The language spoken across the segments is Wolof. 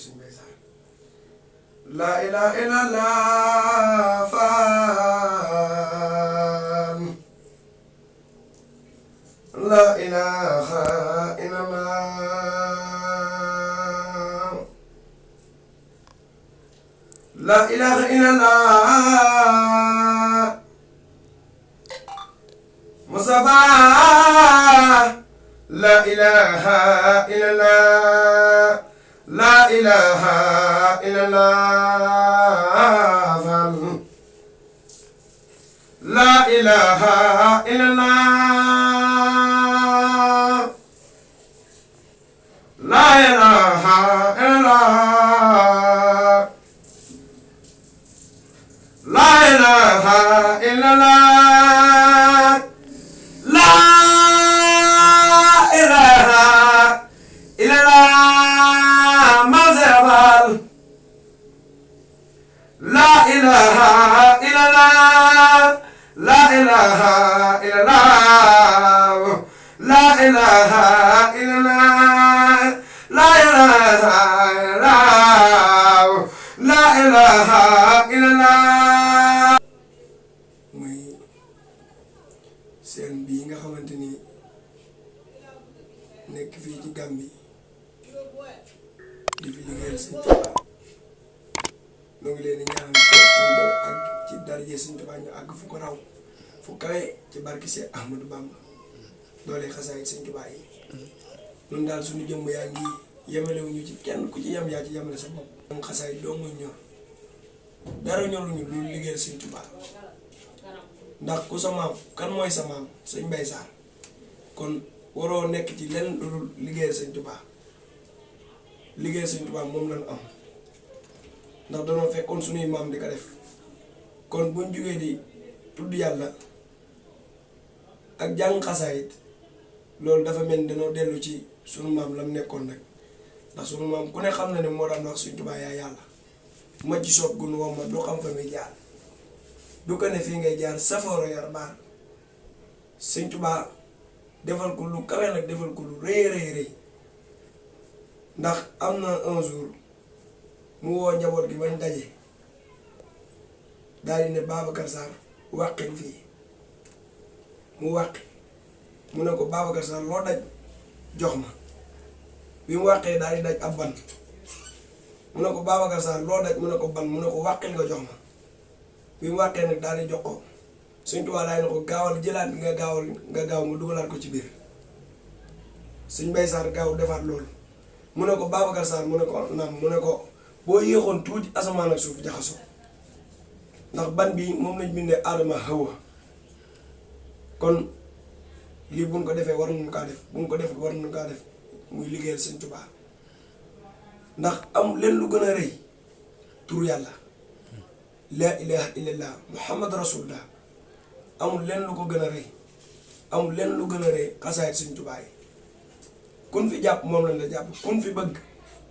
suñu Mbay Saar la ilaha illallah faal la ilaha illallah la ilaha illallah Mustafa la ilaha illallah la ilaha illallah la ilaha illallah la ilaha illallah la ilaha illallah La ilaha illallah la ilaha illallah la ilaha illallah la ilaha illallah la ilaha illallah muy seen bii nga xamante ni nekk fii ci Gambie di fi liggéeyal Sëñ Tuubaa ñoo ngi leen di ñaan ñu bëgg àgg ci daraje Sëñ Tuubaa ñu àgg fu ko raw fu kawe ci barki Seex Ahmadu Bamba doole xasaayid Sëñ Tuubaa yi ñun daal suñu jëmm yaa ngi yemalewuñu ci kenn ku ci yem yaa ci yemale sa bopp. ñoom xasaayid doo nga ñor dara ñoruñu lu liggéeyal Sëñ Tuubaa ndax ku sa maam kan mooy sa maam Sëñ Mbay Saar kon waroo nekk ci lenn lu liggéeyal Sëñ Tuubaa liggéeyal Sëñ Tuubaa moom lañu am. ndax dañoo fekkoon suñuy maam di ko def kon buñ jógee di tudd yàlla ak jàng xasaayit loolu dafa mel ni dañoo dellu ci sunu maam lam nekkoon rek ndax sunu maam ku ne xam na ne moo daan wax Sëñ Tuubaa yaa yàlla ma ci soog gun wow ma du xam fa muy jaar du ko ne fii ngay jaar safooro yar baar Sëñ Tuubaa defal ko lu kawe nag defal ko lu rëy rëy ndax am na un jour mu woo njaboot gi bañ daje daal di ne Babacar Sarr wàqil fii mu wàqi mu ne ko Babacar Sarr loo daj jox ma bi mu wàqee daal di daj ab ban mu ne ko Babacar Sarr loo daj mu ne ko ban mu ne ko wàqil nga jox ma bi mu wàqee nag daal di jox ko Sëñ Tuubaa daal ne ko gaawal jëlaat nga gaaw nga dugalaat ko ci biir Sëñ Mbay Saar gaaw defaat loolu mu ne ko Babacar Sarr mu ne ko naam mu ne ko boo yéexoon tuuti asamaan ak suuf jaxasoo ndax ban bi moom lañ bindee Adama Hawa kon lii buñ ko defee war nañu kaa def buñ ko def war nañu kaa def muy liggéeyal Sëñ Tuubaa ndax am leen lu gën a rëy tur yàlla laa ilaha illallah muhammad rasulullah amul leen lu ko gën a rëy amul leen lu gën a rëy xasaayid Sëñ Tuubaa yi kun fi jàpp moom lañ la jàpp kun fi bëgg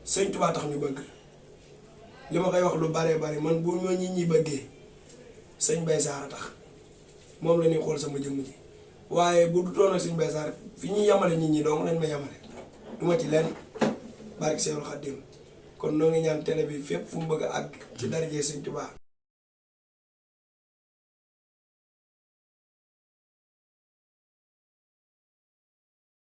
Sëñ Tuubaa tax ñu bëgg li ma koy wax lu bare bare man bu ma nit ñi bëggee Sëñ Mbay Saar a tax moom la ñuy xool sama jëmm ji waaye bu du toon ak Sëñ Mbay Saar fi ñuy yamale nit ñi dong lañ ma yamale du ma ci lenn barke Seexul Xadiim kon noo ngi ñaan télé bi fépp fu mu bëgg a àgg ci darajee Sëñ Tuubaa